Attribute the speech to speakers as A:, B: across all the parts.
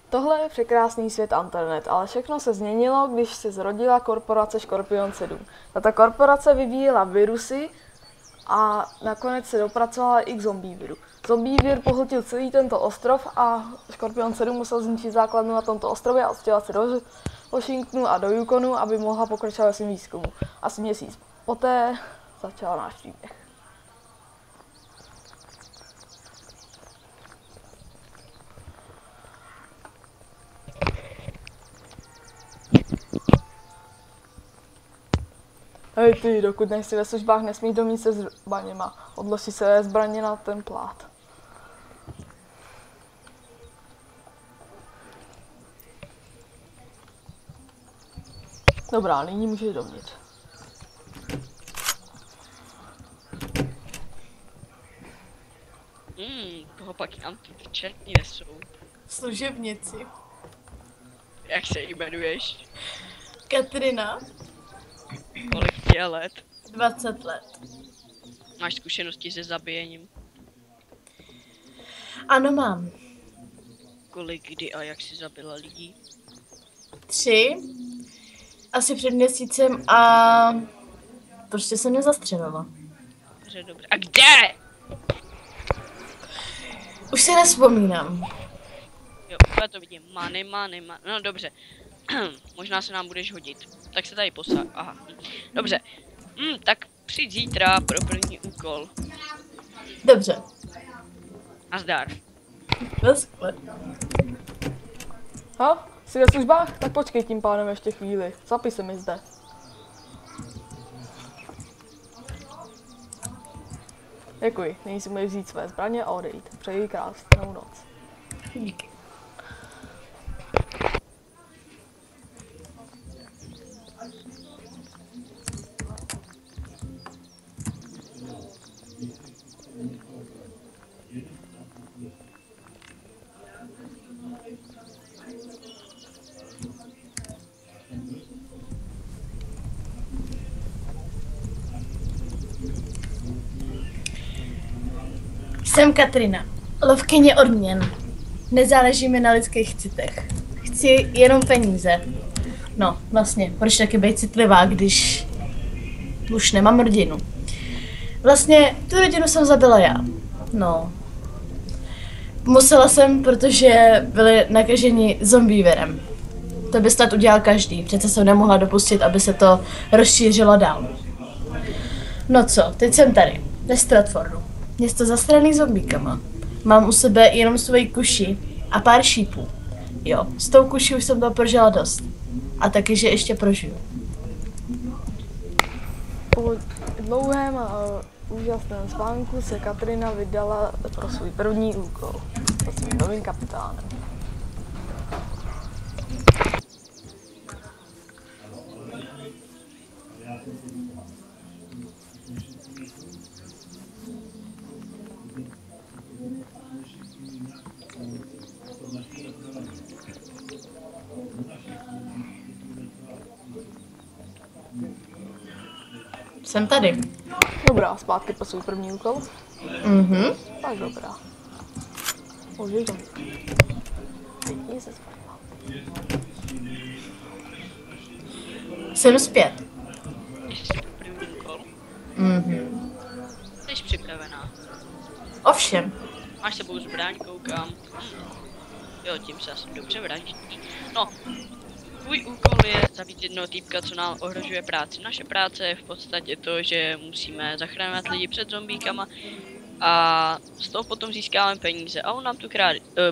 A: Tohle je překrásný svět internet, ale všechno se změnilo, když se zrodila korporace Scorpion 7. Tato korporace vyvíjela virusy a nakonec se dopracovala i k zombie viru. Zombie vir pohltil celý tento ostrov a Scorpion 7 musel zničit základnu na tomto ostrově a odstěhovat se do Washingtonu a do Yukonu, aby mohla pokračovat svým výzkumu. Asi měsíc poté začal náš příběh. Hej ty, dokud nejsi ve službách, nesmíš do míst se zbraněma. Odlož si své zbraně na ten plát. Dobrá, nyní můžeš dovnitř.
B: Koho pak nám ty čertní nesou?
C: Služebnici.
B: Jak se jmenuješ?
C: Katrina,
B: Kolik ti je let?
C: 20 let.
B: Máš zkušenosti se zabíjením?
C: Ano, mám.
B: Kolik, kdy a jak jsi zabila lidí?
C: 3. Asi před měsícem a prostě se mě zastřelila.
B: Dobře, dobře. A kde?
C: Už si nevzpomínám.
B: Jo, já to vidím. Money. No dobře. Možná se nám budeš hodit. Tak se tady posaď. Aha. Dobře. Tak přijď zítra pro první úkol.
C: Dobře.
B: Nazdar.
C: Naschle.
A: Jsi ve službách? Tak počkej tím pádem ještě chvíli. Zapij se mi zde. Děkuji. Nyní si můžeš vzít své zbraně a odejít. Přeji krásnou noc.
C: Díky. Jsem Katrina, lovkyně odměn. Nezáleží mi na lidských citech. Chci jenom peníze. No, vlastně, proč taky být citlivá, když už nemám rodinu. Vlastně, tu rodinu jsem zabila já. No. Musela jsem, protože byli nakaženi zombie virem. To by snad udělal každý, přece jsem nemohla dopustit, aby se to rozšířilo dál. No co, teď jsem tady, ve Stratfordu. Město zasraný zombíkama. Mám u sebe jenom svoji kuši a pár šípů. Jo, s tou kuší už jsem to prožila dost. A taky, že ještě prožiju.
A: Po dlouhém a úžasném spánku se Katrina vydala pro svůj první úkol. To svým novým kapitánem.
C: Jsem tady.
A: Dobrá, zpátky po svůj první úkol. Tak dobrá. Můžeš to. Pěkně se spadla.
C: Jsem zpět.
B: První úkol. Jsi připravená.
C: Ovšem.
B: Máš s sebou zbraň, koukám. Jo, tím se asi dobře vraždí. No, tvůj úkol je zabít jednoho týpka, co nám ohrožuje práci. Naše práce je v podstatě to, že musíme zachraňovat lidi před zombíkama a z toho potom získáme peníze. A on nám tu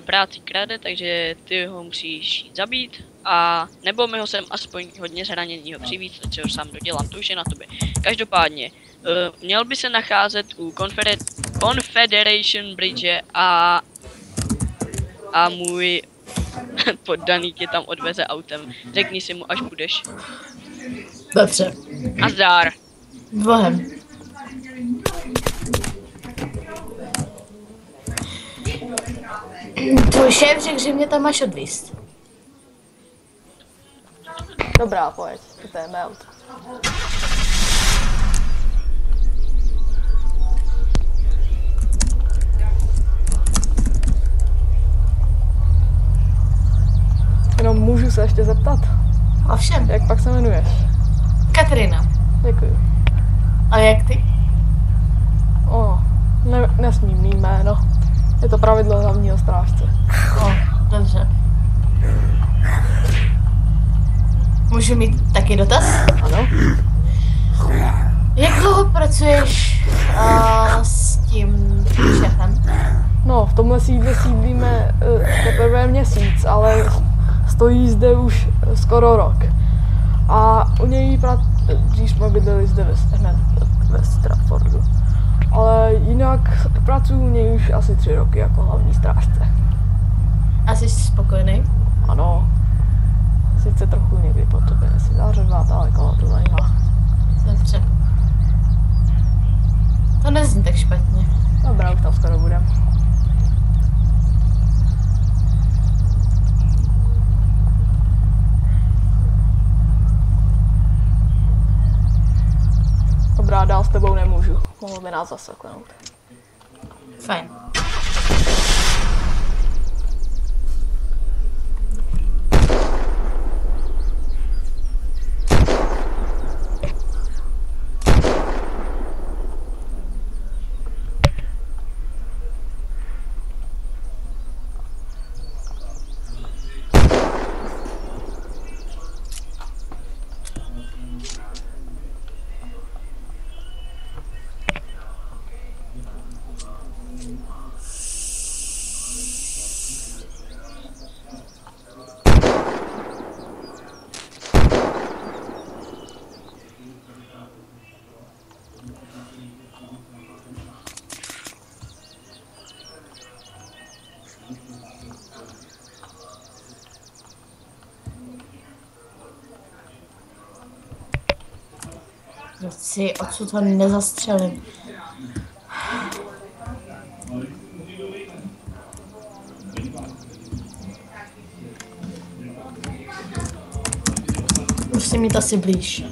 B: práci krade, takže ty ho musíš zabít a nebo mi ho sem aspoň hodně zraněnýho přivíc, teď ho sám dodělám, to už je na tobě. Každopádně, měl by se nacházet u Confederation Bridge a můj poddaný tě tam odveze autem. Řekni si mu, až budeš.
C: Dobře.
B: Nazdar.
C: Bohem. Tvůj šéf řekl, že mě tam máš odvízt.
A: Dobrá, pojď. To je mé auto. jenom můžu se ještě zeptat,
C: Ovšem,
A: jak pak se jmenuješ?
C: Katrina.
A: Děkuji.
C: A jak ty?
A: Nesmím mít jméno. Je to pravidlo hlavního strážce.
C: Dobře. Můžu mít taky dotaz?
A: Ano.
C: Jak dlouho pracuješ s tím šéfem?
A: No, v tomhle sídle sídlíme teprve měsíc, ale stojí zde už skoro rok. A u něj když jsme bydleli zde ve Stratfordu. Ale jinak pracuji u něj už asi 3 roky jako hlavní strážce.
C: A jsi spokojený?
A: Ano. Sice trochu někdy potřebuje si zařvat, ale koho to zajímá.
C: Dobře. To nezní tak špatně.
A: Dobrá, už tam skoro budem. Dobrá, dál s tebou nemůžu. Mohl by nás zaseknout.
C: Fajn. Si odsud ho nezastřelím. Musím mít asi blíž.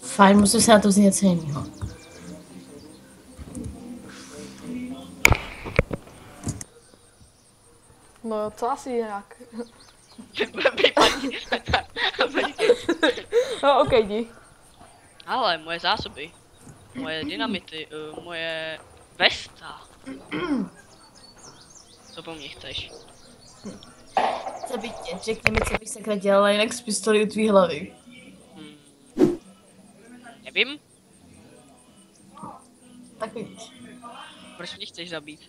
C: Fajn, musím se na to vzít něco jiného.
A: No co asi jinak? No ok, jdi.
B: Ale moje zásoby, moje dynamity, moje vesta. Co po mně chceš?
C: Zabít tě, řekni mi, co bych sakra dělala jinak z pistoli u tvý hlavy.
B: Nevím,
C: Tak vidíš.
B: proč mě chceš zabít?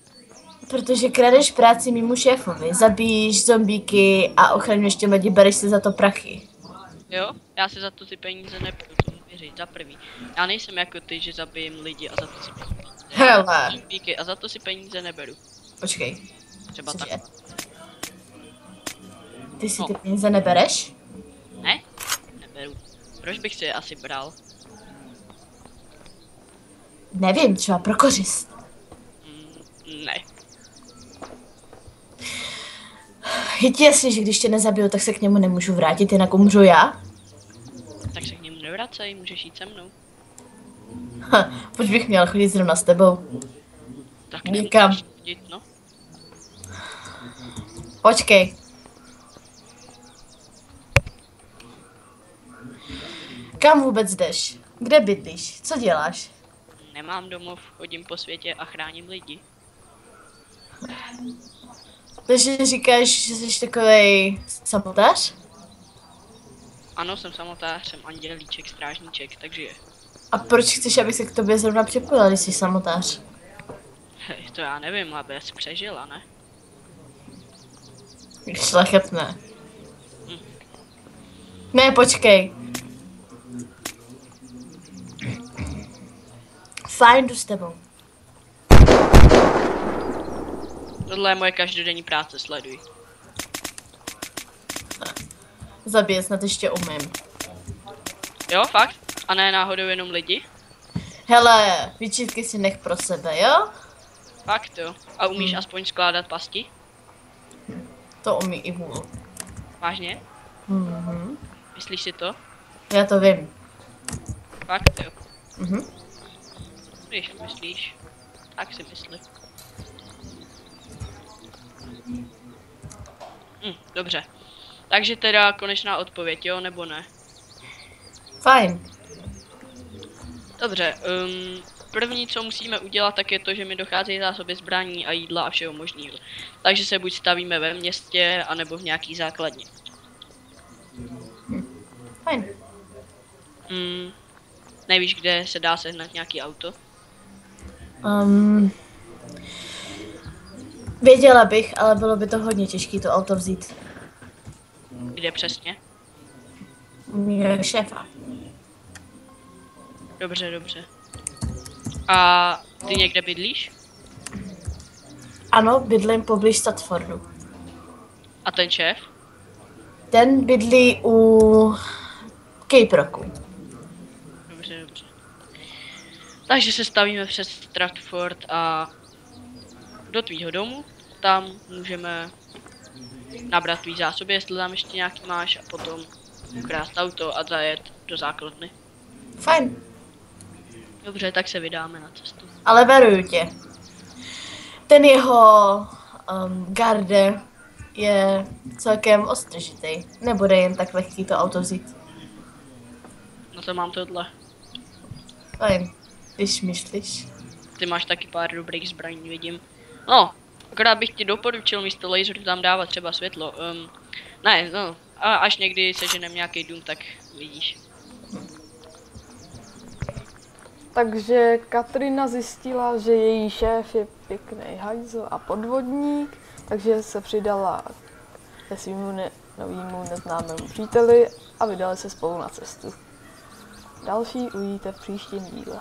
C: Protože kradeš práci mimo šéfovi, zabíjíš zombíky a ochraňuješ těm lidi, bereš si za to prachy.
B: Jo, já si za to ty peníze nebudu tomu věřit, za prvý. Já nejsem jako ty, že zabijem lidi a za to si peníze.
C: Hele.
B: Zombíky a za to si peníze neberu.
C: Počkej.
B: Třeba
C: Cože?
B: tak.
C: Ty si ty peníze nebereš?
B: Ne? Neberu. Proč bych si je asi bral?
C: Nevím, třeba pro kořist.
B: Ne.
C: Je ti jasný, že když tě nezabiju, tak se k němu nemůžu vrátit, jinak umřu já?
B: Tak se k němu nevracej, můžeš jít se mnou.
C: Proč bych měl chodit zrovna s tebou?
B: Tak
C: Nikam.
B: nemusíš chodit, no.
C: Počkej. Kam vůbec jdeš? Kde bydlíš? Co děláš?
B: Nemám domov, chodím po světě a chráním lidi.
C: Takže říkáš, že jsi takovej samotář?
B: Ano, jsem samotář, jsem andělíček, strážníček, takže je.
C: A proč chceš, abych se k tobě zrovna připojila, když jsi samotář?
B: Hej, to já nevím, aby jsi přežila, ne?
C: Šlechetné. Ne, počkej. Fajn, jdu s tebou.
B: Tohle je moje každodenní práce, sleduj.
C: Zabíjet snad ještě umím.
B: Jo, fakt? A ne náhodou jenom lidi?
C: Hele, výčitky si nech pro sebe, jo?
B: Fakt jo. A umíš aspoň skládat pasti?
C: To umí i vůl.
B: Vážně?
C: Mhm.
B: Myslíš si to?
C: Já to vím.
B: Fakt jo.
C: Mhm.
B: Když myslíš, tak si myslím. Dobře. Takže teda konečná odpověď, jo, nebo ne?
C: Fajn.
B: Dobře, první, co musíme udělat, tak je to, že mi docházejí zásoby zbraní a jídla a všeho možného. Takže se buď stavíme ve městě, anebo v nějaký základně.
C: Fajn.
B: Nevíš, kde se dá sehnat nějaký auto?
C: Věděla bych, ale bylo by to hodně těžké to auto vzít.
B: Kde přesně?
C: Mýho šéfa.
B: Dobře, dobře. A ty někde bydlíš?
C: Ano, bydlím poblíž Stratfordu.
B: A ten šéf?
C: Ten bydlí u Cape Rocku.
B: Dobře, dobře. Takže se stavíme přes Stratford a do tvýho domu. Tam můžeme nabrat tvý zásoby, jestli tam ještě nějaký máš, a potom ukrást auto a zajet do základny.
C: Fajn.
B: Dobře, tak se vydáme na cestu.
C: Ale varuju tě. Ten jeho garde je celkem ostržitý. Nebude jen tak lehký to auto vzít.
B: No to mám tohle.
C: Fajn, když myslíš.
B: Ty máš taky pár dobrých zbraní, vidím. No, akorát bych ti doporučil místo laseru tam dávat třeba světlo. Ne, no, a až někdy seženem nějaký dům, tak vidíš.
A: Takže Katrina zjistila, že její šéf je pěkný hajzl a podvodník, takže se přidala ke svýmu novému neznámému příteli a vydali se spolu na cestu. Další uvidíte v příštím díle.